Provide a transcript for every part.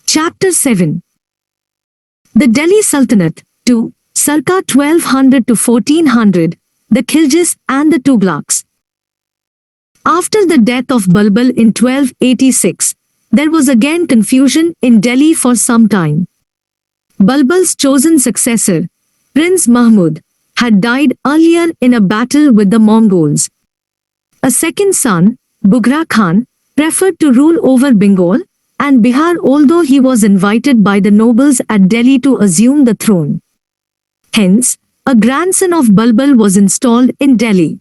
Chapter 7. The Delhi Sultanate, to circa 1200 to 1400, the Khaljis and the Tughlaqs. After the death of Balbal in 1286, there was again confusion in Delhi for some time. Balbal's chosen successor, Prince Mahmud, had died earlier in a battle with the Mongols. A second son, Bughra Khan, preferred to rule over Bengal and Bihar, although he was invited by the nobles at Delhi to assume the throne. Hence, a grandson of Balbal was installed in Delhi.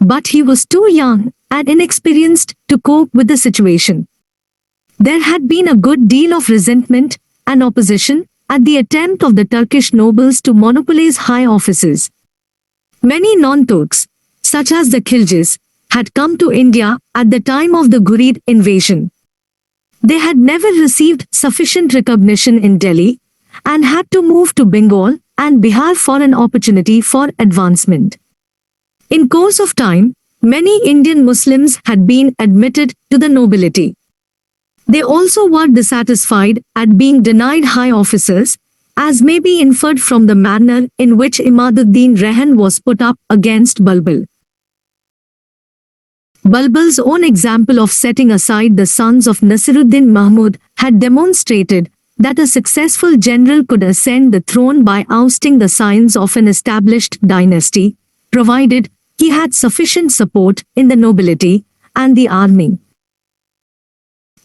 But he was too young and inexperienced to cope with the situation. There had been a good deal of resentment and opposition at the attempt of the Turkish nobles to monopolize high offices. Many non-Turks, such as the Khaljis, had come to India at the time of the Ghurid invasion. They had never received sufficient recognition in Delhi and had to move to Bengal and Bihar for an opportunity for advancement. In course of time, many Indian Muslims had been admitted to the nobility. They also were dissatisfied at being denied high offices, as may be inferred from the manner in which Imaduddin Rehan was put up against Balbal. Balbal's own example of setting aside the sons of Nasiruddin Mahmud had demonstrated that a successful general could ascend the throne by ousting the scions of an established dynasty, provided he had sufficient support in the nobility and the army.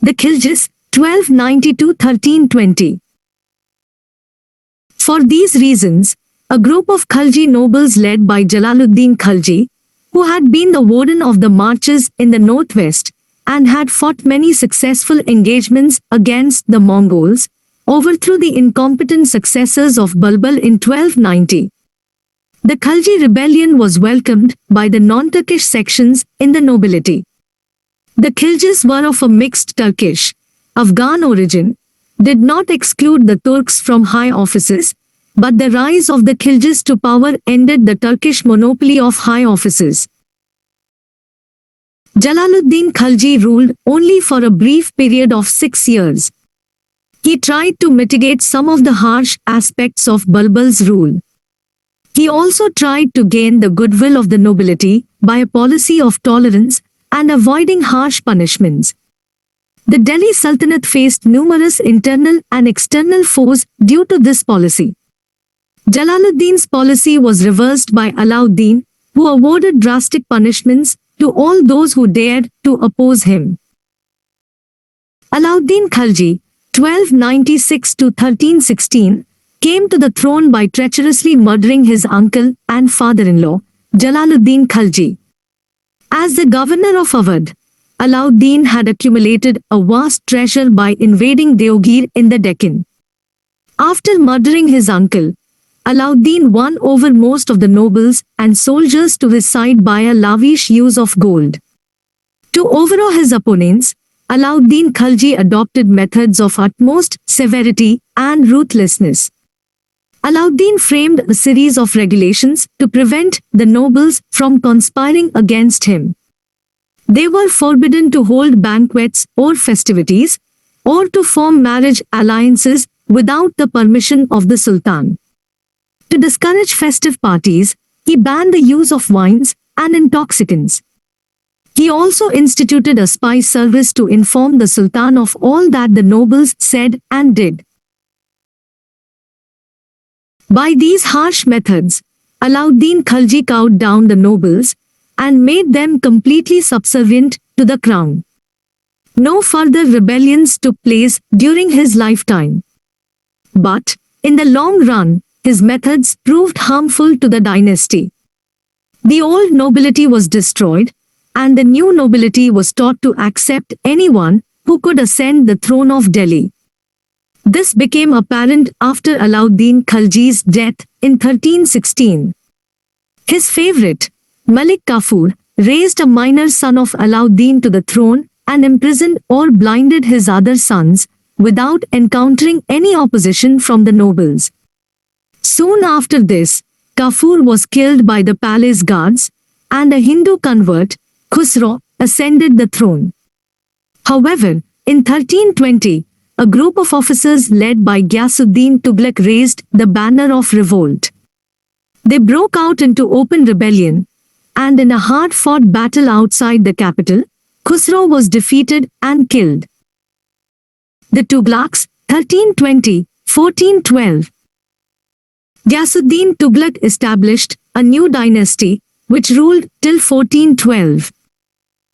The Khaljis, 1290–1320. For these reasons, a group of Khalji nobles led by Jalaluddin Khalji, who had been the warden of the marches in the northwest and had fought many successful engagements against the Mongols, overthrew the incompetent successors of Balbal in 1290. The Khalji rebellion was welcomed by the non-Turkish sections in the nobility. The Khaljis were of a mixed Turkish, Afghan origin, did not exclude the Turks from high offices, but the rise of the Khaljis to power ended the Turkish monopoly of high offices. Jalaluddin Khalji ruled only for a brief period of 6 years. He tried to mitigate some of the harsh aspects of Balbal's rule. He also tried to gain the goodwill of the nobility by a policy of tolerance and avoiding harsh punishments. The Delhi Sultanate faced numerous internal and external foes due to this policy. Jalaluddin's policy was reversed by Alauddin, who awarded drastic punishments to all those who dared to oppose him. Alauddin Khalji, 1296–1316, came to the throne by treacherously murdering his uncle and father-in-law, Jalaluddin Khalji. As the governor of Awadh, Alauddin had accumulated a vast treasure by invading Deogir in the Deccan. After murdering his uncle, Alauddin won over most of the nobles and soldiers to his side by a lavish use of gold. To overawe his opponents, Alauddin Khalji adopted methods of utmost severity and ruthlessness. Alauddin framed a series of regulations to prevent the nobles from conspiring against him. They were forbidden to hold banquets or festivities, or to form marriage alliances without the permission of the Sultan. To discourage festive parties, he banned the use of wines and intoxicants. He also instituted a spy service to inform the Sultan of all that the nobles said and did. By these harsh methods, Alauddin Khalji cowed down the nobles and made them completely subservient to the crown. No further rebellions took place during his lifetime. But, in the long run, his methods proved harmful to the dynasty. The old nobility was destroyed, and the new nobility was taught to accept anyone who could ascend the throne of Delhi. This became apparent after Alauddin Khalji's death in 1316. His favorite, Malik Kafur, raised a minor son of Alauddin to the throne and imprisoned or blinded his other sons without encountering any opposition from the nobles. Soon after this, Kafur was killed by the palace guards, and a Hindu convert, Khusro, ascended the throne. However, in 1320, a group of officers led by Ghiyasuddin Tughlaq raised the banner of revolt. They broke out into open rebellion, and in a hard-fought battle outside the capital, Khusro was defeated and killed. The Tughlaqs, 1320-1412. Ghiyasuddin Tughlaq established a new dynasty, which ruled till 1412.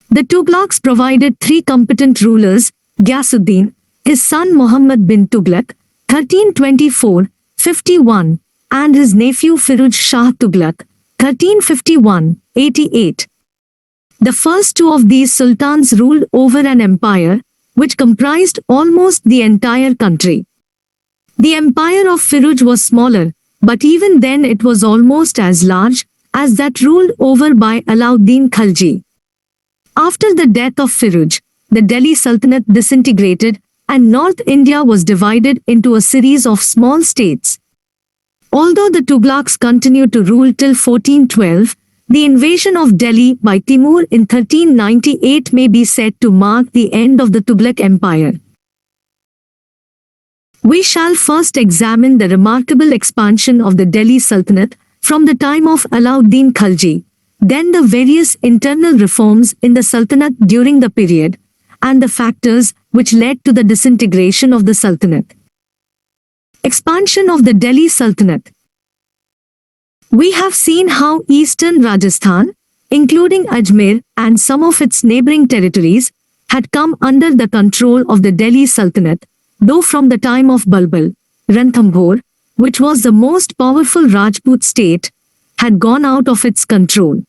The Tughlaqs provided three competent rulers, Ghiyasuddin, his son Muhammad bin Tughlaq, 1324-51, and his nephew Firuz Shah Tughlaq, 1351-88. The first two of these sultans ruled over an empire which comprised almost the entire country. The empire of Firuz was smaller, but even then it was almost as large as that ruled over by Alauddin Khalji. After the death of Firuz, the Delhi Sultanate disintegrated and North India was divided into a series of small states. Although the Tughlaqs continued to rule till 1412, the invasion of Delhi by Timur in 1398 may be said to mark the end of the Tughlaq Empire. We shall first examine the remarkable expansion of the Delhi Sultanate from the time of Alauddin Khalji, then the various internal reforms in the Sultanate during the period, and the factors which led to the disintegration of the Sultanate. Expansion of the Delhi Sultanate. We have seen how eastern Rajasthan, including Ajmer and some of its neighboring territories, had come under the control of the Delhi Sultanate, though from the time of Balbal, Ranthambore, which was the most powerful Rajput state, had gone out of its control.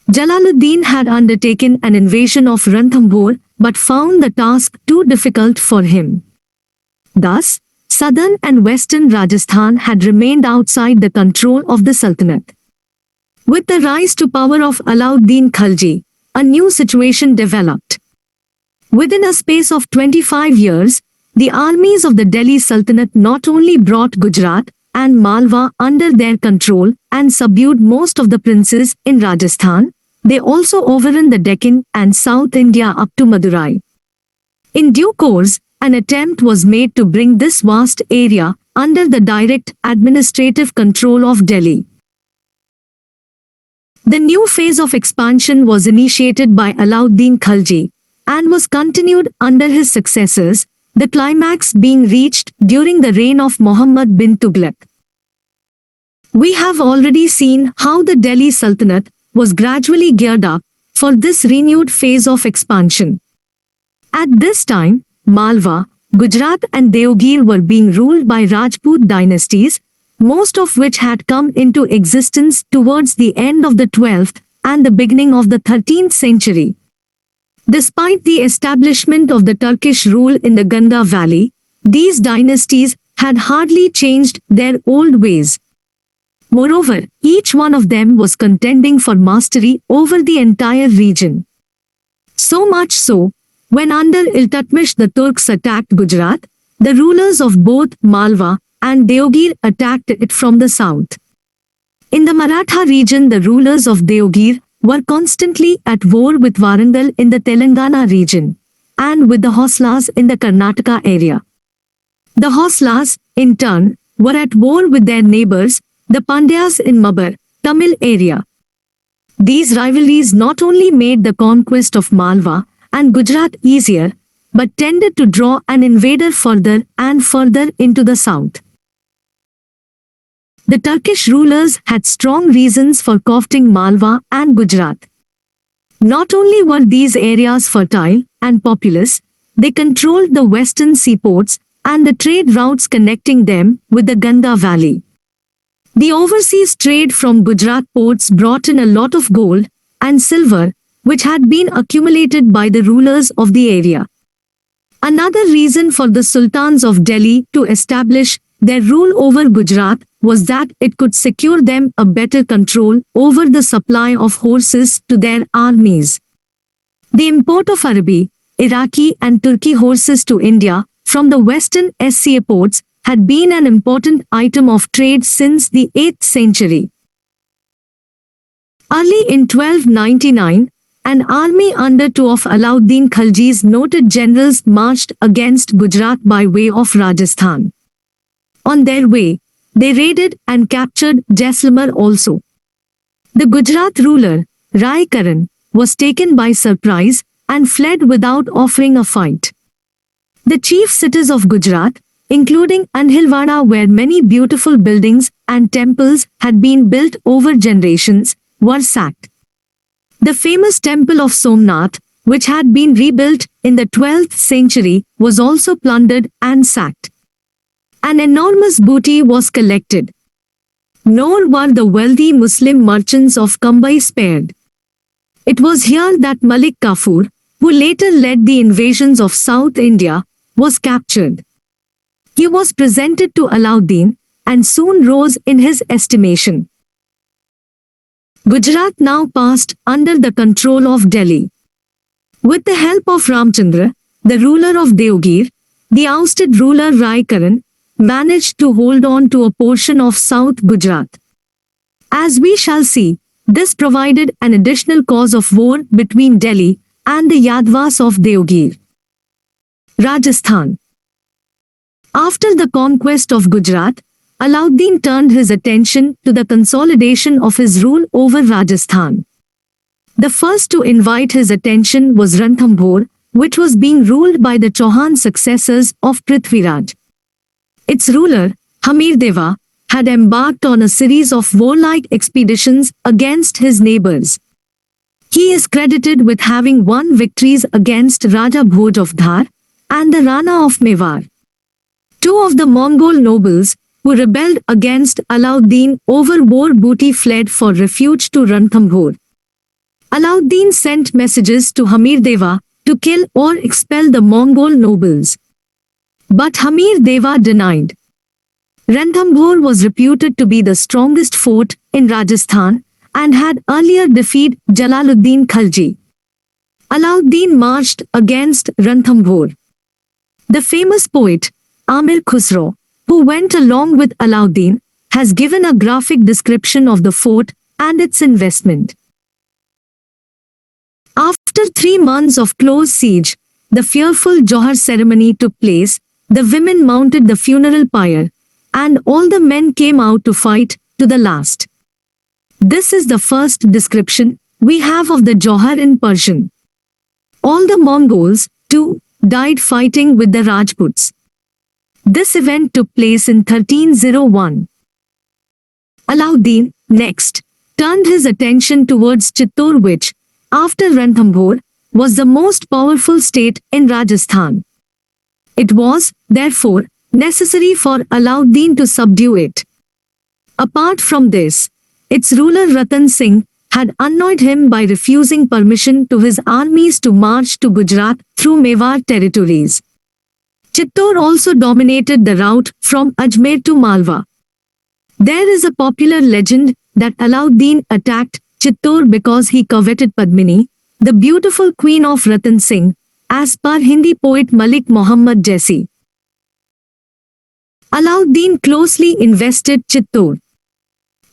Jalaluddin had undertaken an invasion of Ranthambore but found the task too difficult for him. Thus, southern and western Rajasthan had remained outside the control of the Sultanate. With the rise to power of Alauddin Khalji, a new situation developed. Within a space of 25 years, the armies of the Delhi Sultanate not only brought Gujarat and Malwa under their control and subdued most of the princes in Rajasthan, they also overran the Deccan and South India up to Madurai. In due course, an attempt was made to bring this vast area under the direct administrative control of Delhi. The new phase of expansion was initiated by Alauddin Khalji and was continued under his successors, the climax being reached during the reign of Muhammad bin Tughlaq. We have already seen how the Delhi Sultanate was gradually geared up for this renewed phase of expansion. At this time, Malwa, Gujarat and Deogir were being ruled by Rajput dynasties, most of which had come into existence towards the end of the 12th and the beginning of the 13th century. Despite the establishment of the Turkish rule in the Ganga Valley, these dynasties had hardly changed their old ways. Moreover, each one of them was contending for mastery over the entire region. So much so, when under Iltutmish the Turks attacked Gujarat, the rulers of both Malwa and Deogir attacked it from the south. In the Maratha region, the rulers of Deogir were constantly at war with Warangal in the Telangana region, and with the Hoslas in the Karnataka area. The Hoslas, in turn, were at war with their neighbors, the Pandyas in Mabar, Tamil area. These rivalries not only made the conquest of Malwa and Gujarat easier, but tended to draw an invader further and further into the south. The Turkish rulers had strong reasons for coveting Malwa and Gujarat. Not only were these areas fertile and populous, they controlled the western seaports and the trade routes connecting them with the Ganga Valley. The overseas trade from Gujarat ports brought in a lot of gold and silver, which had been accumulated by the rulers of the area. Another reason for the sultans of Delhi to establish their rule over Gujarat was that it could secure them a better control over the supply of horses to their armies. The import of Arabi, Iraqi and Turki horses to India from the western SCA ports had been an important item of trade since the 8th century. Early in 1299, an army under two of Alauddin Khaljis noted generals marched against Gujarat by way of Rajasthan. On their way, they raided and captured Jaisalmer also. The Gujarat ruler, Rai Karan, was taken by surprise and fled without offering a fight. The chief cities of Gujarat, including Anhilwada, where many beautiful buildings and temples had been built over generations, were sacked. The famous temple of Somnath, which had been rebuilt in the 12th century, was also plundered and sacked. An enormous booty was collected. Nor were the wealthy Muslim merchants of Kambai spared. It was here that Malik Kafur, who later led the invasions of South India, was captured. He was presented to Alauddin and soon rose in his estimation. Gujarat now passed under the control of Delhi. With the help of Ramchandra, the ruler of Devgir, the ousted ruler Rai Karan managed to hold on to a portion of South Gujarat. As we shall see, this provided an additional cause of war between Delhi and the Yadavas of Devgir. Rajasthan. After the conquest of Gujarat, Alauddin turned his attention to the consolidation of his rule over Rajasthan. The first to invite his attention was Ranthambore, which was being ruled by the Chauhan successors of Prithviraj. Its ruler, Hamirdeva, had embarked on a series of warlike expeditions against his neighbors. He is credited with having won victories against Raja Bhoj of Dhar and the Rana of Mewar. Two of the Mongol nobles who rebelled against Alauddin over war booty fled for refuge to Ranthambore. Alauddin sent messages to Hamirdeva to kill or expel the Mongol nobles. But Hamirdeva denied. Ranthambore was reputed to be the strongest fort in Rajasthan and had earlier defeated Jalaluddin Khalji. Alauddin marched against Ranthambore. The famous poet, Amir Khusro, who went along with Alauddin, has given a graphic description of the fort and its investment. After 3 months of close siege, the fearful Johar ceremony took place, the women mounted the funeral pyre, and all the men came out to fight to the last. This is the first description we have of the Johar in Persian. All the Mongols, too, died fighting with the Rajputs. This event took place in 1301. Alauddin, next, turned his attention towards Chittor, which, after Ranthambore, was the most powerful state in Rajasthan. It was, therefore, necessary for Alauddin to subdue it. Apart from this, its ruler Ratan Singh had annoyed him by refusing permission to his armies to march to Gujarat through Mewar territories. Chittor also dominated the route from Ajmer to Malwa. There is a popular legend that Alauddin attacked Chittor because he coveted Padmini, the beautiful queen of Ratan Singh, as per Hindi poet Malik Muhammad Jaisi. Alauddin closely invested Chittor.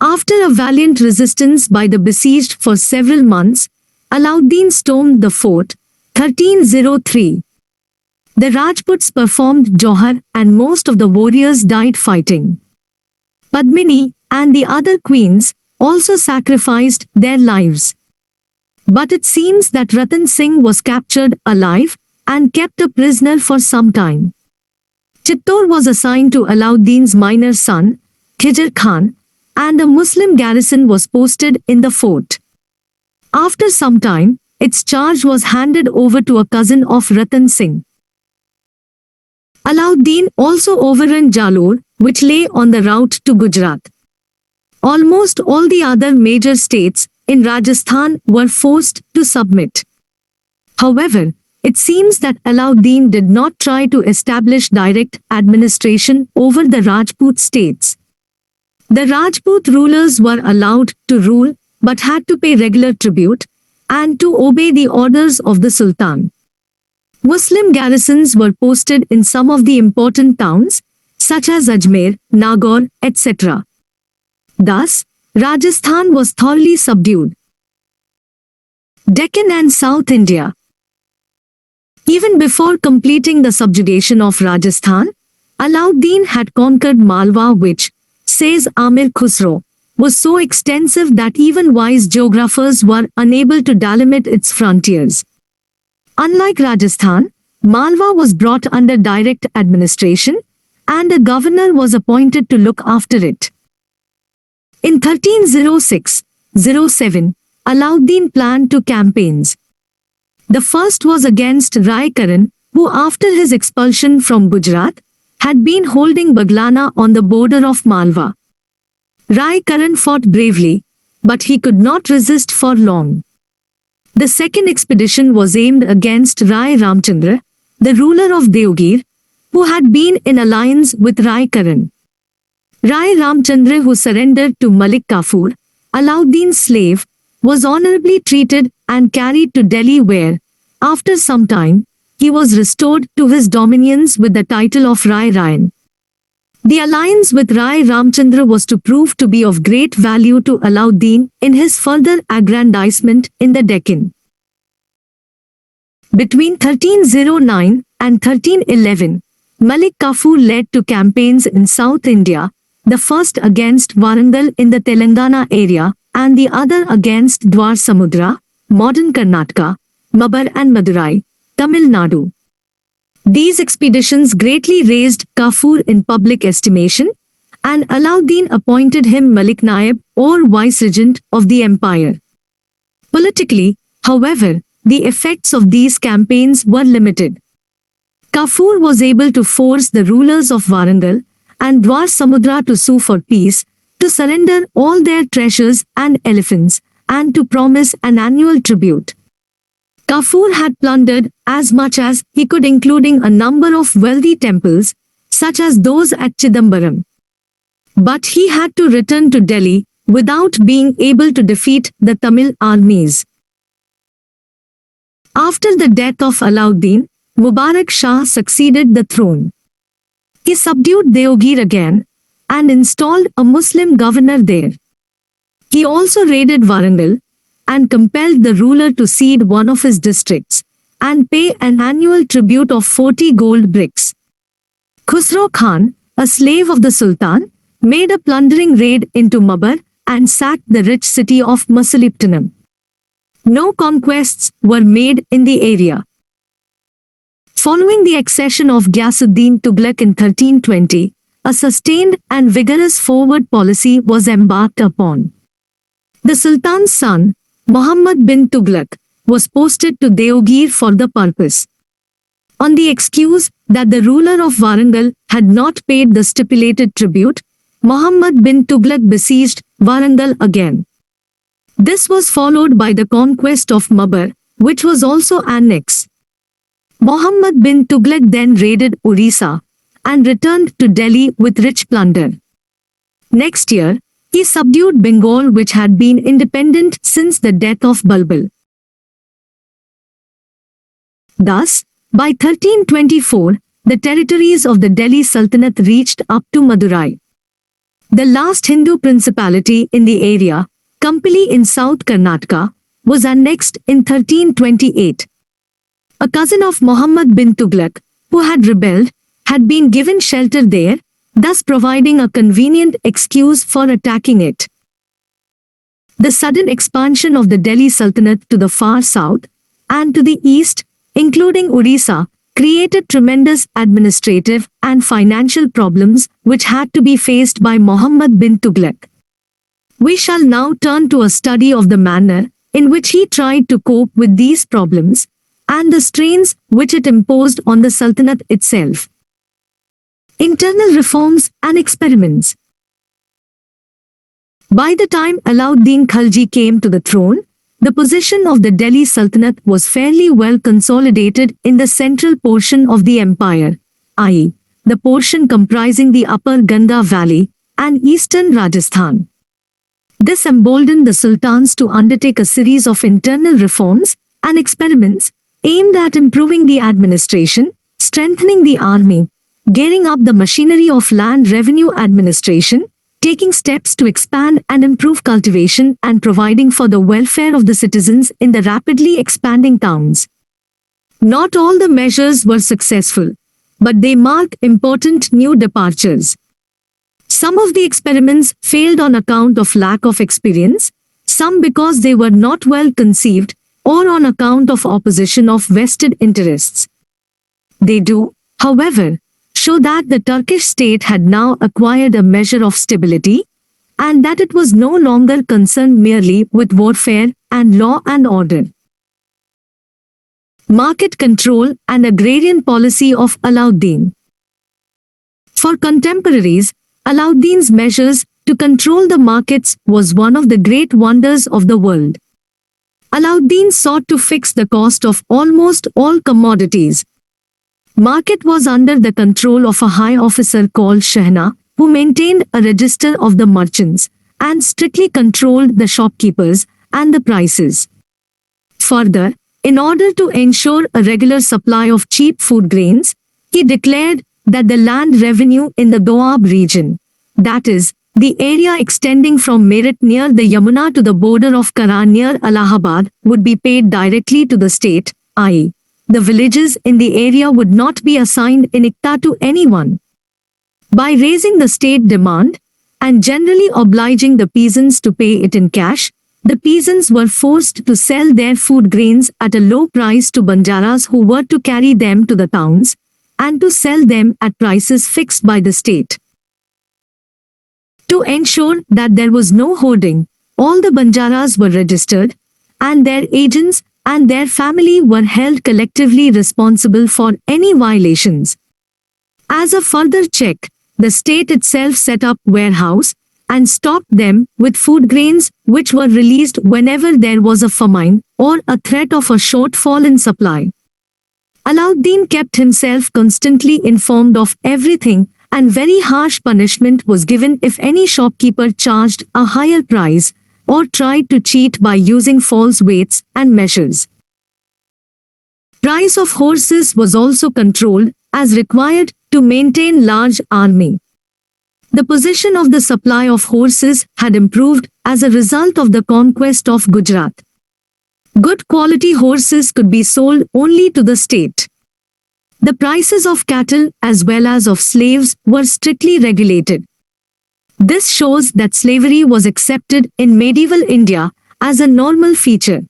After a valiant resistance by the besieged for several months, Alauddin stormed the fort, 1303. The Rajputs performed Johar and most of the warriors died fighting. Padmini and the other queens also sacrificed their lives. But it seems that Ratan Singh was captured alive and kept a prisoner for some time. Chittor was assigned to Alauddin's minor son, Khizr Khan, and a Muslim garrison was posted in the fort. After some time, its charge was handed over to a cousin of Ratan Singh. Alauddin also overran Jalore, which lay on the route to Gujarat. Almost all the other major states in Rajasthan were forced to submit. However, it seems that Alauddin did not try to establish direct administration over the Rajput states. The Rajput rulers were allowed to rule but had to pay regular tribute and to obey the orders of the Sultan. Muslim garrisons were posted in some of the important towns, such as Ajmer, Nagaur, etc. Thus, Rajasthan was thoroughly subdued. Deccan and South India. Even before completing the subjugation of Rajasthan, Alauddin had conquered Malwa, which, says Amir Khusro, was so extensive that even wise geographers were unable to delimit its frontiers. Unlike Rajasthan, Malwa was brought under direct administration, and a governor was appointed to look after it. In 1306-07, Alauddin planned two campaigns. The first was against Rai Karan, who after his expulsion from Gujarat, had been holding Baglana on the border of Malwa. Rai Karan fought bravely, but he could not resist for long. The second expedition was aimed against Rai Ramchandra, the ruler of Deogir, who had been in alliance with Rai Karan. Rai Ramchandra, who surrendered to Malik Kafur, Alauddin's slave, was honorably treated and carried to Delhi where, after some time, he was restored to his dominions with the title of Rai Rayan. The alliance with Rai Ramchandra was to prove to be of great value to Alauddin in his further aggrandizement in the Deccan. Between 1309 and 1311, Malik Kafur led two campaigns in South India, the first against Warangal in the Telangana area and the other against Dwar Samudra, modern Karnataka, Mabar and Madurai, Tamil Nadu. These expeditions greatly raised Kafur in public estimation, and Alauddin appointed him Malik Naib or viceregent of the empire. Politically, however, the effects of these campaigns were limited. Kafur was able to force the rulers of Warangal and Dwar Samudra to sue for peace, to surrender all their treasures and elephants, and to promise an annual tribute. Kafur had plundered as much as he could, including a number of wealthy temples, such as those at Chidambaram. But he had to return to Delhi without being able to defeat the Tamil armies. After the death of Alauddin, Mubarak Shah succeeded the throne. He subdued Deogir again and installed a Muslim governor there. He also raided Warangal and compelled the ruler to cede one of his districts and pay an annual tribute of 40 gold bricks. Khusro Khan, a slave of the Sultan, made a plundering raid into Mabar and sacked the rich city of Masaliptanam. No conquests were made in the area. Following the accession of Ghiyasuddin Tughlaq in 1320, a sustained and vigorous forward policy was embarked upon. The Sultan's son, Muhammad bin Tughlaq, was posted to Deogir for the purpose. On the excuse that the ruler of Warangal had not paid the stipulated tribute, Muhammad bin Tughlaq besieged Warangal again. This was followed by the conquest of Mabar, which was also annexed. Muhammad bin Tughlaq then raided Orissa and returned to Delhi with rich plunder. Next year, he subdued Bengal, which had been independent since the death of Balbal. Thus, by 1324, the territories of the Delhi Sultanate reached up to Madurai. The last Hindu principality in the area, Kampili in South Karnataka, was annexed in 1328. A cousin of Muhammad bin Tughlaq, who had rebelled, had been given shelter there, thus providing a convenient excuse for attacking it. The sudden expansion of the Delhi Sultanate to the far south and to the east, including Orissa, created tremendous administrative and financial problems which had to be faced by Muhammad bin Tughlaq. We shall now turn to a study of the manner in which he tried to cope with these problems and the strains which it imposed on the Sultanate itself. Internal reforms and experiments. By the time Alauddin Khalji came to the throne, the position of the Delhi Sultanate was fairly well consolidated in the central portion of the empire, i.e., the portion comprising the upper Ganga Valley and eastern Rajasthan. This emboldened the sultans to undertake a series of internal reforms and experiments aimed at improving the administration, strengthening the army, gearing up the machinery of land revenue administration, taking steps to expand and improve cultivation and providing for the welfare of the citizens in the rapidly expanding towns. Not all the measures were successful, but they mark important new departures. Some of the experiments failed on account of lack of experience, some because they were not well conceived, or on account of opposition of vested interests. They do, however, show that the Turkish state had now acquired a measure of stability, and that it was no longer concerned merely with warfare and law and order. Market control and agrarian policy of Alauddin. For contemporaries, Alauddin's measures to control the markets was one of the great wonders of the world. Alauddin sought to fix the cost of almost all commodities. Market was under the control of a high officer called Shahna, who maintained a register of the merchants and strictly controlled the shopkeepers and the prices. Further, in order to ensure a regular supply of cheap food grains, he declared that the land revenue in the Doab region, that is, the area extending from Meerut near the Yamuna to the border of Kara near Allahabad, would be paid directly to the state, i.e., the villages in the area would not be assigned in ikta to anyone. By raising the state demand, and generally obliging the peasants to pay it in cash, the peasants were forced to sell their food grains at a low price to banjaras who were to carry them to the towns, and to sell them at prices fixed by the state. To ensure that there was no hoarding, all the banjaras were registered, and their agents and their family were held collectively responsible for any violations. As a further check, the state itself set up warehouse and stocked them with food grains which were released whenever there was a famine or a threat of a shortfall in supply. Alauddin kept himself constantly informed of everything, and very harsh punishment was given if any shopkeeper charged a higher price or tried to cheat by using false weights and measures. Price of horses was also controlled as required to maintain large army. The position of the supply of horses had improved as a result of the conquest of Gujarat. Good quality horses could be sold only to the state. The prices of cattle as well as of slaves were strictly regulated. This shows that slavery was accepted in medieval India as a normal feature.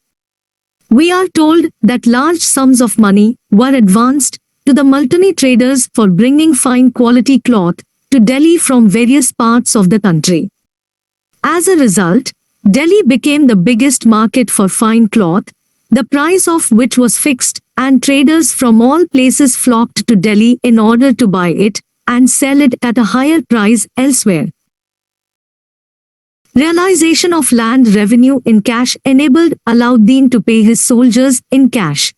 We are told that large sums of money were advanced to the Multani traders for bringing fine quality cloth to Delhi from various parts of the country. As a result, Delhi became the biggest market for fine cloth, the price of which was fixed, and traders from all places flocked to Delhi in order to buy it and sell it at a higher price elsewhere. Realization of land revenue in cash enabled Alauddin to pay his soldiers in cash.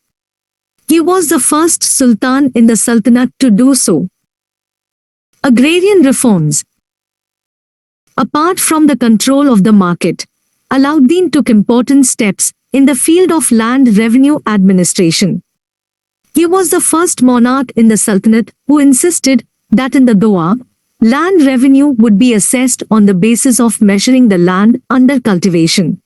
He was the first Sultan in the Sultanate to do so. Agrarian reforms. Apart from the control of the market, Alauddin took important steps in the field of land revenue administration. He was the first monarch in the Sultanate who insisted that in the Doab, land revenue would be assessed on the basis of measuring the land under cultivation.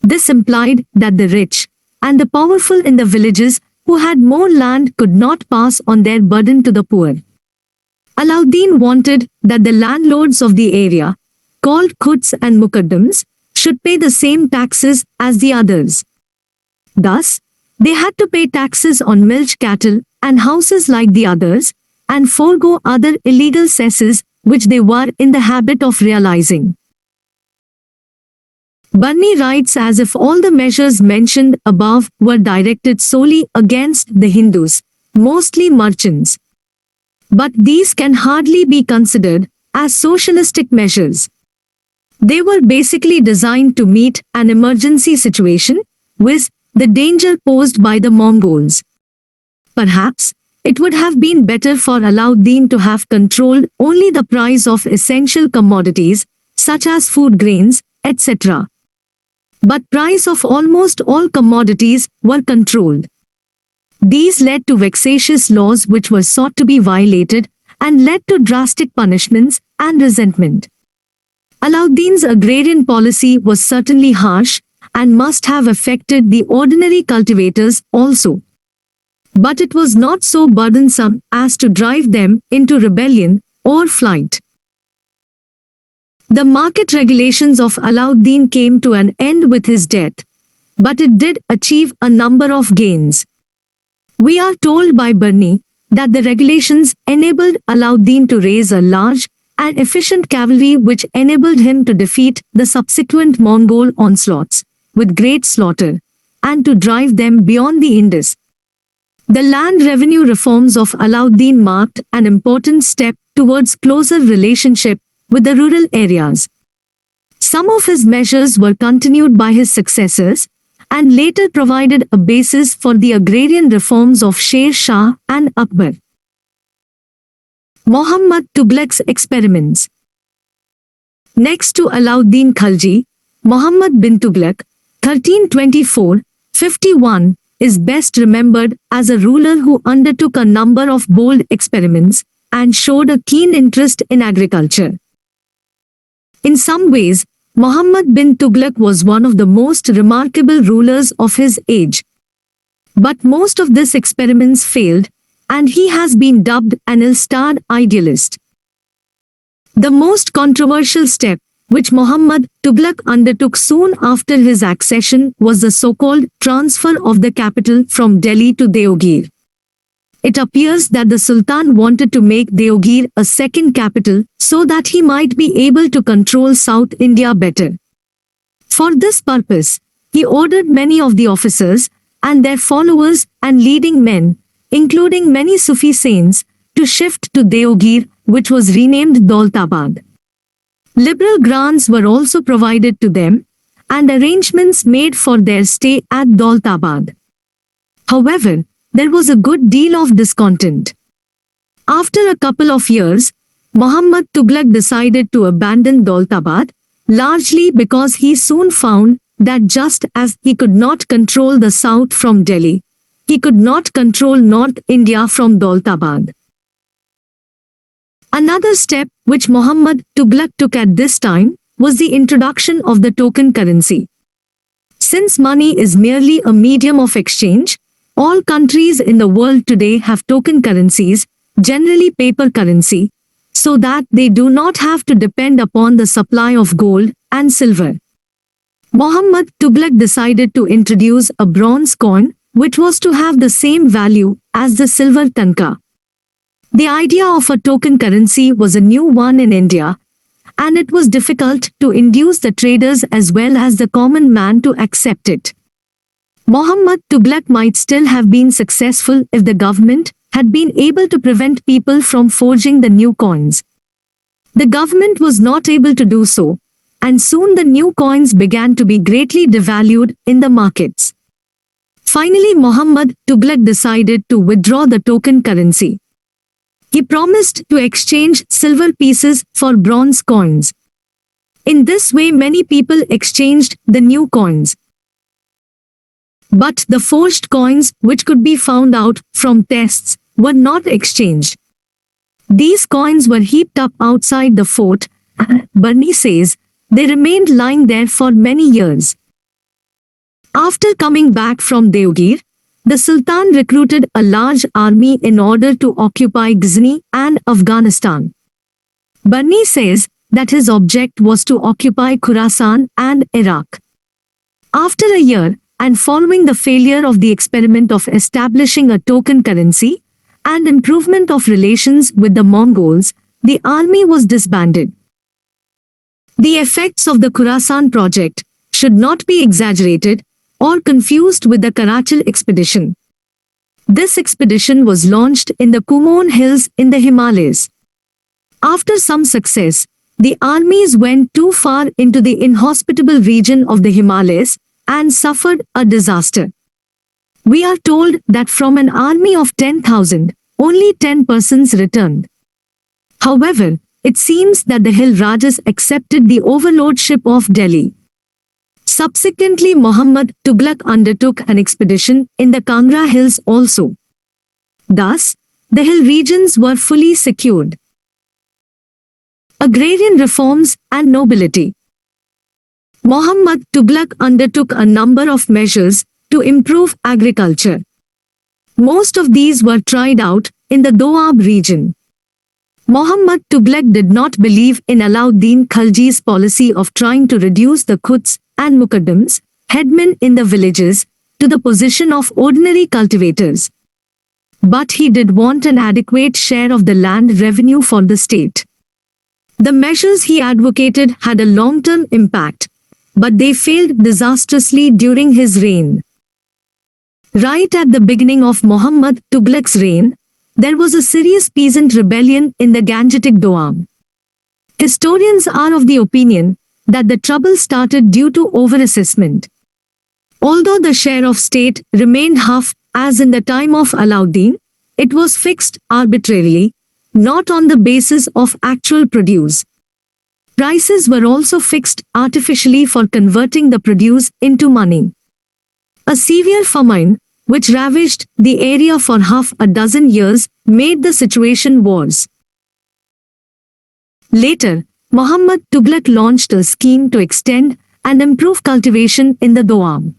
This implied that the rich and the powerful in the villages who had more land could not pass on their burden to the poor. Alauddin wanted that the landlords of the area, called khuds and muqaddams, should pay the same taxes as the others. Thus, they had to pay taxes on milch cattle and houses like the others, and forego other illegal cesses which they were in the habit of realizing. Bunny writes as if all the measures mentioned above were directed solely against the Hindus, mostly merchants. But these can hardly be considered as socialistic measures. They were basically designed to meet an emergency situation, viz., the danger posed by the Mongols. Perhaps, it would have been better for Alauddin to have controlled only the price of essential commodities, such as food grains, etc. But price of almost all commodities were controlled. These led to vexatious laws which were sought to be violated and led to drastic punishments and resentment. Alauddin's agrarian policy was certainly harsh and must have affected the ordinary cultivators also. But it was not so burdensome as to drive them into rebellion or flight. The market regulations of Alauddin came to an end with his death, but it did achieve a number of gains. We are told by Barni that the regulations enabled Alauddin to raise a large and efficient cavalry which enabled him to defeat the subsequent Mongol onslaughts with great slaughter and to drive them beyond the Indus. The land revenue reforms of Alauddin marked an important step towards closer relationship with the rural areas. Some of his measures were continued by his successors and later provided a basis for the agrarian reforms of Sher Shah and Akbar. Muhammad Tughlaq's experiments. Next to Alauddin Khalji, Muhammad bin Tughlaq, 1324-51, is best remembered as a ruler who undertook a number of bold experiments and showed a keen interest in agriculture. In some ways, Muhammad bin Tughlaq was one of the most remarkable rulers of his age. But most of these experiments failed, and he has been dubbed an ill-starred idealist. The most controversial step which Muhammad Tughlaq undertook soon after his accession was the so-called transfer of the capital from Delhi to Deogir. It appears that the Sultan wanted to make Deogir a second capital so that he might be able to control South India better. For this purpose, he ordered many of the officers and their followers and leading men, including many Sufi saints, to shift to Deogir, which was renamed Daulatabad. Liberal grants were also provided to them, and arrangements made for their stay at Daulatabad. However, there was a good deal of discontent. After a couple of years, Muhammad Tughlaq decided to abandon Daulatabad, largely because he soon found that just as he could not control the south from Delhi, he could not control North India from Daulatabad. Another step which Muhammad Tughlaq took at this time was the introduction of the token currency. Since money is merely a medium of exchange, all countries in the world today have token currencies, generally paper currency, so that they do not have to depend upon the supply of gold and silver. Muhammad Tughlaq decided to introduce a bronze coin which was to have the same value as the silver tanka. The idea of a token currency was a new one in India, and it was difficult to induce the traders as well as the common man to accept it. Muhammad Tughlaq might still have been successful if the government had been able to prevent people from forging the new coins. The government was not able to do so, and soon the new coins began to be greatly devalued in the markets. Finally, Muhammad Tughlaq decided to withdraw the token currency. He promised to exchange silver pieces for bronze coins. In this way, many people exchanged the new coins. But the forged coins, which could be found out from tests, were not exchanged. These coins were heaped up outside the fort. Barni says they remained lying there for many years. After coming back from Deogir, the Sultan recruited a large army in order to occupy Ghazni and Afghanistan. Barni says that his object was to occupy Khorasan and Iraq. After a year, and following the failure of the experiment of establishing a token currency and improvement of relations with the Mongols, the army was disbanded. The effects of the Khorasan project should not be exaggerated or confused with the Karachal expedition. This expedition was launched in the Kumaon Hills in the Himalayas. After some success, the armies went too far into the inhospitable region of the Himalayas and suffered a disaster. We are told that from an army of 10,000, only 10 persons returned. However, it seems that the Hill Rajas accepted the overlordship of Delhi. Subsequently, Muhammad Tughlaq undertook an expedition in the Kangra Hills also. Thus, the hill regions were fully secured. Agrarian reforms and nobility. Muhammad Tughlaq undertook a number of measures to improve agriculture. Most of these were tried out in the Doab region. Muhammad Tughlaq did not believe in Alauddin Khaljis' policy of trying to reduce the Quds and Muqaddams, headmen in the villages, to the position of ordinary cultivators. But he did want an adequate share of the land revenue for the state. The measures he advocated had a long-term impact, but they failed disastrously during his reign. Right at the beginning of Muhammad Tughlaq's reign, there was a serious peasant rebellion in the Gangetic Doab. Historians are of the opinion that the trouble started due to overassessment. Although the share of state remained half as in the time of Alauddin, it was fixed arbitrarily, not on the basis of actual produce. Prices were also fixed artificially for converting the produce into money. A severe famine, which ravaged the area for half a dozen years, made the situation worse. Later, Muhammad Tughlaq launched a scheme to extend and improve cultivation in the Doab.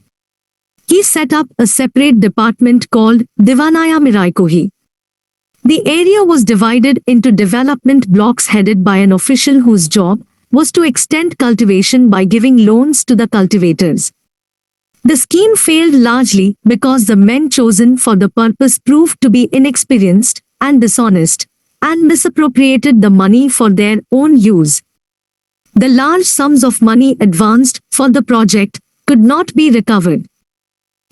He set up a separate department called Divanaya Miraikohi. The area was divided into development blocks headed by an official whose job was to extend cultivation by giving loans to the cultivators. The scheme failed largely because the men chosen for the purpose proved to be inexperienced and dishonest, and misappropriated the money for their own use. The large sums of money advanced for the project could not be recovered.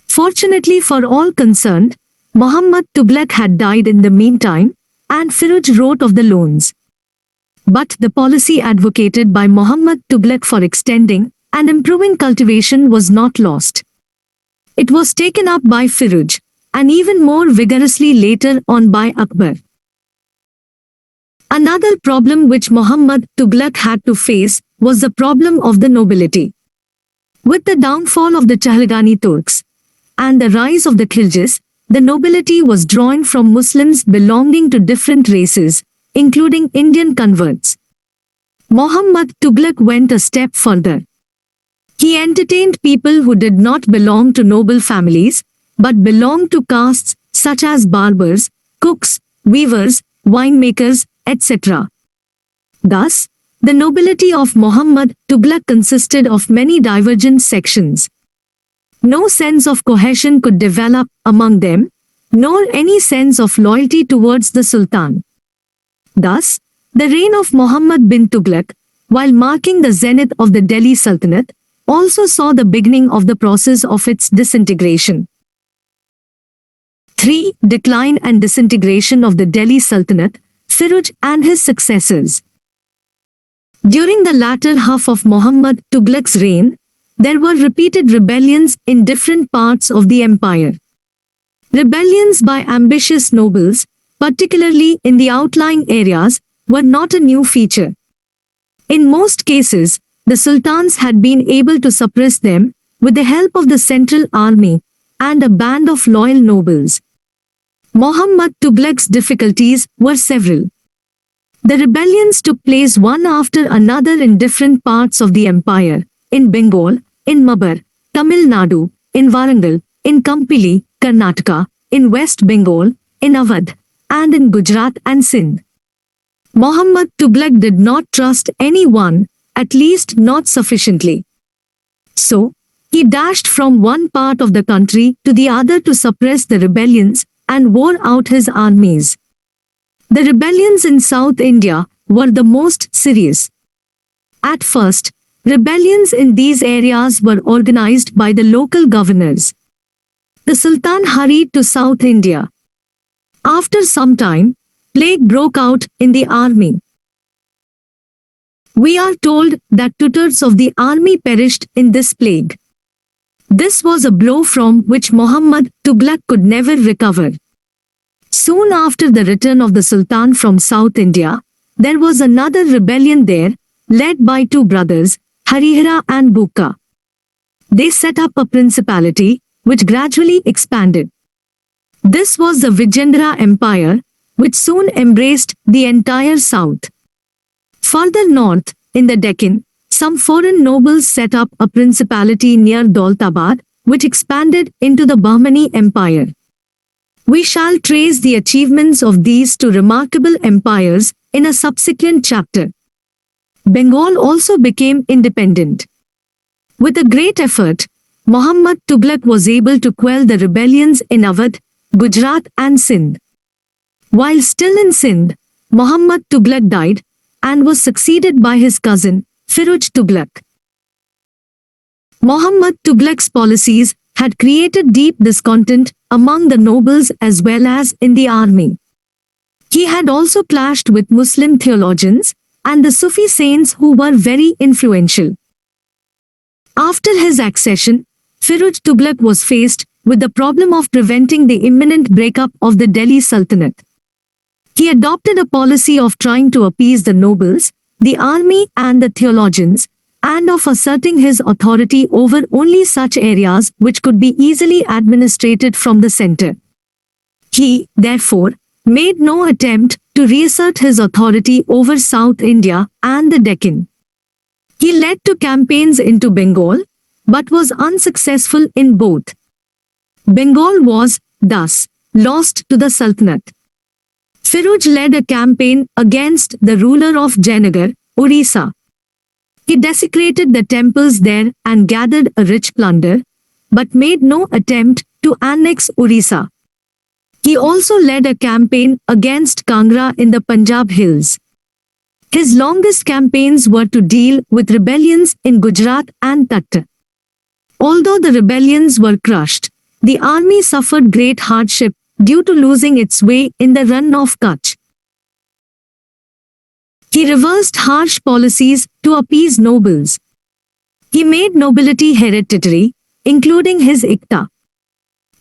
Fortunately for all concerned, Muhammad Tughlaq had died in the meantime, and Firuz wrote of the loans. But the policy advocated by Muhammad Tughlaq for extending and improving cultivation was not lost. It was taken up by Firuz, and even more vigorously later on by Akbar. Another problem which Muhammad Tughlaq had to face was the problem of the nobility. With the downfall of the Chahragani Turks and the rise of the Khaljis, the nobility was drawn from Muslims belonging to different races, including Indian converts. Muhammad Tughlaq went a step further. He entertained people who did not belong to noble families, but belonged to castes such as barbers, cooks, weavers, winemakers, etc. Thus, the nobility of Muhammad Tughlaq consisted of many divergent sections. No sense of cohesion could develop among them, nor any sense of loyalty towards the Sultan. Thus, the reign of Muhammad bin Tughlaq, while marking the zenith of the Delhi Sultanate, also saw the beginning of the process of its disintegration. 3. Decline and disintegration of the Delhi Sultanate, Firuz and his successors. During the latter half of Muhammad Tughlaq's reign, there were repeated rebellions in different parts of the empire. Rebellions by ambitious nobles, particularly in the outlying areas, were not a new feature. In most cases, the sultans had been able to suppress them with the help of the central army and a band of loyal nobles. Muhammad Tughlaq's difficulties were several. The rebellions took place one after another in different parts of the empire, in Bengal, in Mabar, Tamil Nadu, in Warangal, in Kampili, Karnataka, in West Bengal, in Awadh, and in Gujarat and Sindh. Muhammad Tughlaq did not trust anyone, at least not sufficiently. So, he dashed from one part of the country to the other to suppress the rebellions and wore out his armies. The rebellions in South India were the most serious. At first, rebellions in these areas were organized by the local governors. The Sultan hurried to South India. After some time, plague broke out in the army. We are told that 2/3 of the army perished in this plague. This was a blow from which Muhammad Tughlaq could never recover. Soon after the return of the Sultan from South India, there was another rebellion there, led by two brothers, Harihara and Bukka. They set up a principality, which gradually expanded. This was the Vijayandhara Empire, which soon embraced the entire south. Further north, in the Deccan, some foreign nobles set up a principality near Daulatabad, which expanded into the Bahmani Empire. We shall trace the achievements of these two remarkable empires in a subsequent chapter. Bengal also became independent. With a great effort, Muhammad Tughlaq was able to quell the rebellions in Awadh, Gujarat and Sindh. While still in Sindh, Muhammad Tughlaq died and was succeeded by his cousin, Firuz Tughlaq. Muhammad Tughlaq's policies had created deep discontent among the nobles as well as in the army. He had also clashed with Muslim theologians and the Sufi saints who were very influential. After his accession, Firuz Tughlaq was faced with the problem of preventing the imminent breakup of the Delhi Sultanate. He adopted a policy of trying to appease the nobles, the army and the theologians, and of asserting his authority over only such areas which could be easily administrated from the center. He, therefore, made no attempt to reassert his authority over South India and the Deccan. He led two campaigns into Bengal, but was unsuccessful in both. Bengal was, thus, lost to the Sultanate. Firuz led a campaign against the ruler of Jayanagar, Orissa. He desecrated the temples there and gathered a rich plunder, but made no attempt to annex Orissa. He also led a campaign against Kangra in the Punjab hills. His longest campaigns were to deal with rebellions in Gujarat and Thatta. Although the rebellions were crushed, the army suffered great hardship due to losing its way in the run of Kutch. He reversed harsh policies to appease nobles. He made nobility hereditary, including his Ikta.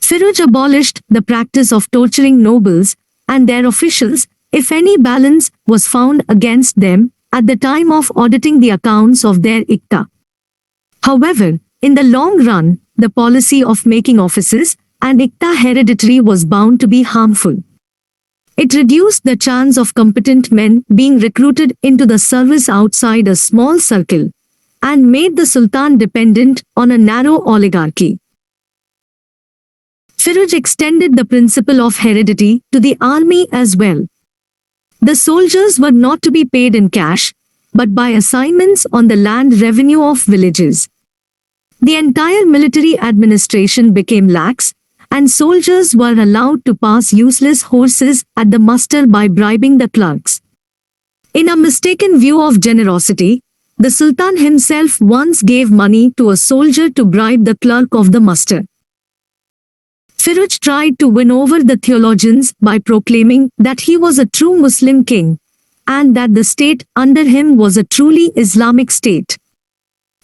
Firuz abolished the practice of torturing nobles and their officials if any balance was found against them at the time of auditing the accounts of their Ikta. However, in the long run, the policy of making offices and Ikta hereditary was bound to be harmful. It reduced the chance of competent men being recruited into the service outside a small circle, and made the Sultan dependent on a narrow oligarchy. Firuz extended the principle of heredity to the army as well. The soldiers were not to be paid in cash, but by assignments on the land revenue of villages. The entire military administration became lax, and soldiers were allowed to pass useless horses at the muster by bribing the clerks. In a mistaken view of generosity, the Sultan himself once gave money to a soldier to bribe the clerk of the muster. Firuz tried to win over the theologians by proclaiming that he was a true Muslim king, and that the state under him was a truly Islamic state.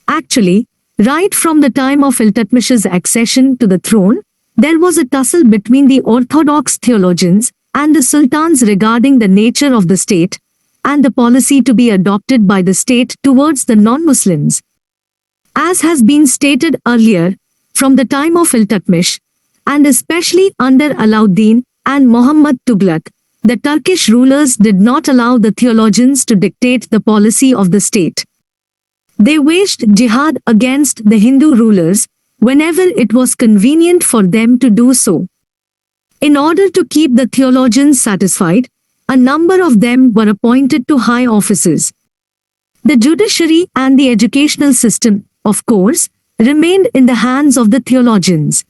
Actually, right from the time of Iltutmish's accession to the throne, there was a tussle between the orthodox theologians and the sultans regarding the nature of the state and the policy to be adopted by the state towards the non-Muslims. As has been stated earlier, from the time of Iltutmish, and especially under Alauddin and Muhammad Tughlaq, the Turkish rulers did not allow the theologians to dictate the policy of the state. They waged jihad against the Hindu rulers whenever it was convenient for them to do so. In order to keep the theologians satisfied, a number of them were appointed to high offices. The judiciary and the educational system, of course, remained in the hands of the theologians.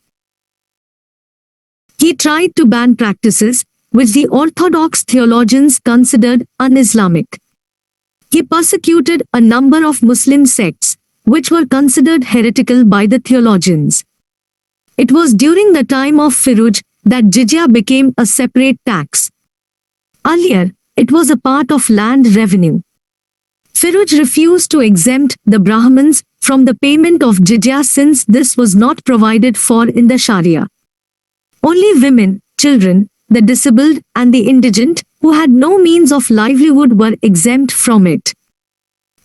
He tried to ban practices which the orthodox theologians considered un-Islamic. He persecuted a number of Muslim sects which were considered heretical by the theologians. It was during the time of Firuz that jizya became a separate tax. Earlier, it was a part of land revenue. Firuz refused to exempt the Brahmins from the payment of jizya since this was not provided for in the Sharia. Only women, children, the disabled and the indigent who had no means of livelihood were exempt from it.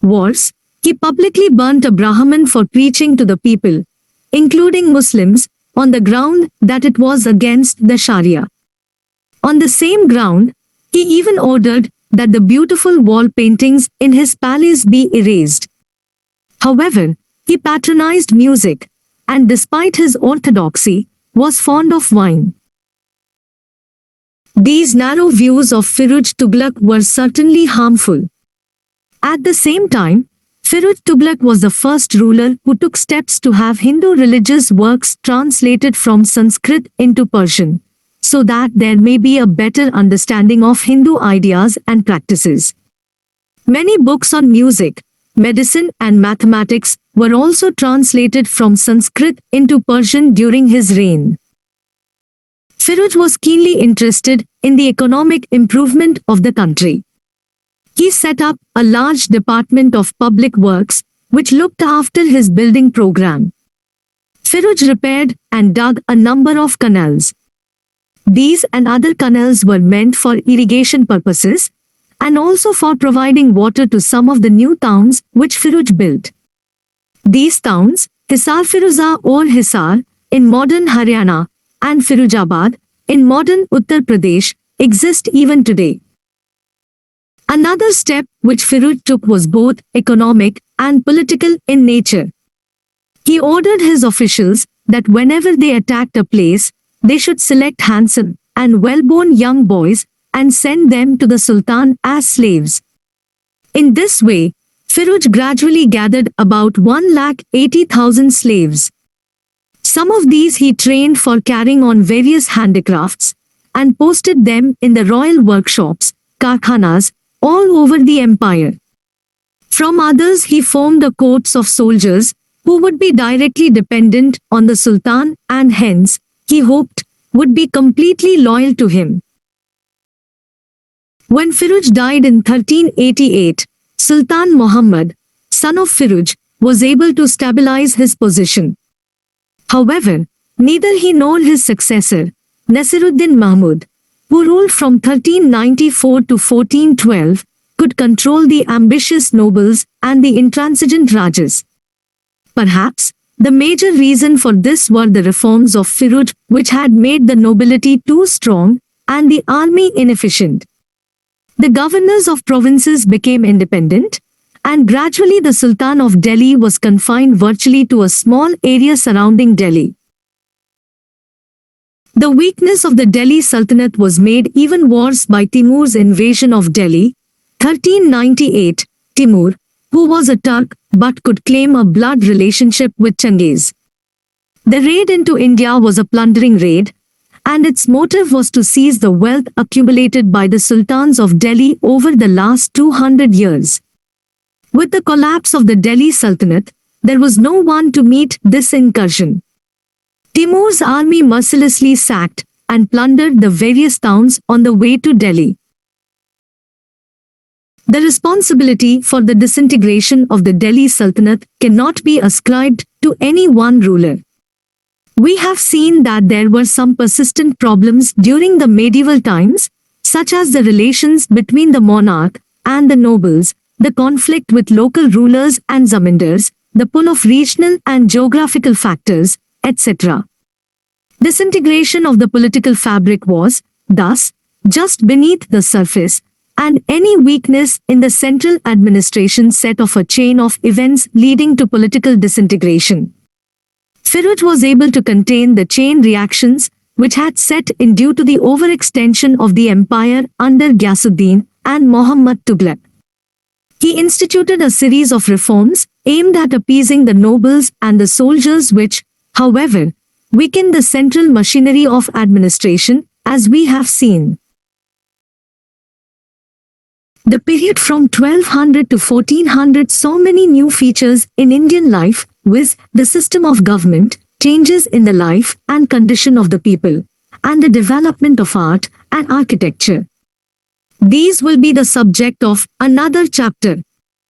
Worse, he publicly burnt a Brahmin for preaching to the people, including Muslims, on the ground that it was against the Sharia. On the same ground, he even ordered that the beautiful wall paintings in his palace be erased. However, he patronized music, and despite his orthodoxy, was fond of wine. These narrow views of Firuz Tughlaq were certainly harmful. At the same time, Firuz Tughlaq was the first ruler who took steps to have Hindu religious works translated from Sanskrit into Persian, so that there may be a better understanding of Hindu ideas and practices. Many books on music, medicine and mathematics were also translated from Sanskrit into Persian during his reign. Firuz was keenly interested in the economic improvement of the country. He set up a large department of public works, which looked after his building program. Firuz repaired and dug a number of canals. These and other canals were meant for irrigation purposes, and also for providing water to some of the new towns which Firuz built. These towns, Hisar Firuza or Hisar, in modern Haryana, and Firuzabad, in modern Uttar Pradesh, exist even today. Another step which Firuz took was both economic and political in nature. He ordered his officials that whenever they attacked a place, they should select handsome and well-born young boys and send them to the Sultan as slaves. In this way, Firuz gradually gathered about 180,000 slaves. Some of these he trained for carrying on various handicrafts and posted them in the royal workshops, karkhanas, all over the empire. From others he formed a corps of soldiers who would be directly dependent on the Sultan and hence, he hoped, would be completely loyal to him. When Firuz died in 1388, Sultan Muhammad, son of Firuz, was able to stabilize his position. However, neither he nor his successor, Nasiruddin Mahmud, who ruled from 1394 to 1412, could control the ambitious nobles and the intransigent Rajas. Perhaps, the major reason for this were the reforms of Firuz, which had made the nobility too strong and the army inefficient. The governors of provinces became independent, and gradually the Sultan of Delhi was confined virtually to a small area surrounding Delhi. The weakness of the Delhi Sultanate was made even worse by Timur's invasion of Delhi, 1398. Timur, who was a Turk but could claim a blood relationship with Chengiz. The raid into India was a plundering raid, and its motive was to seize the wealth accumulated by the sultans of Delhi over the last 200 years. With the collapse of the Delhi Sultanate, there was no one to meet this incursion. Timur's army mercilessly sacked and plundered the various towns on the way to Delhi. The responsibility for the disintegration of the Delhi Sultanate cannot be ascribed to any one ruler. We have seen that there were some persistent problems during the medieval times, such as the relations between the monarch and the nobles, the conflict with local rulers and zamindars, the pull of regional and geographical factors, etc. Disintegration of the political fabric was, thus, just beneath the surface, and any weakness in the central administration set off a chain of events leading to political disintegration. Firuz was able to contain the chain reactions which had set in due to the overextension of the empire under Ghiyasuddin and Muhammad Tughlaq. He instituted a series of reforms aimed at appeasing the nobles and the soldiers which, however, weakened the central machinery of administration, as we have seen. The period from 1200 to 1400 saw many new features in Indian life, viz. The system of government, changes in the life and condition of the people, and the development of art and architecture. These will be the subject of another chapter.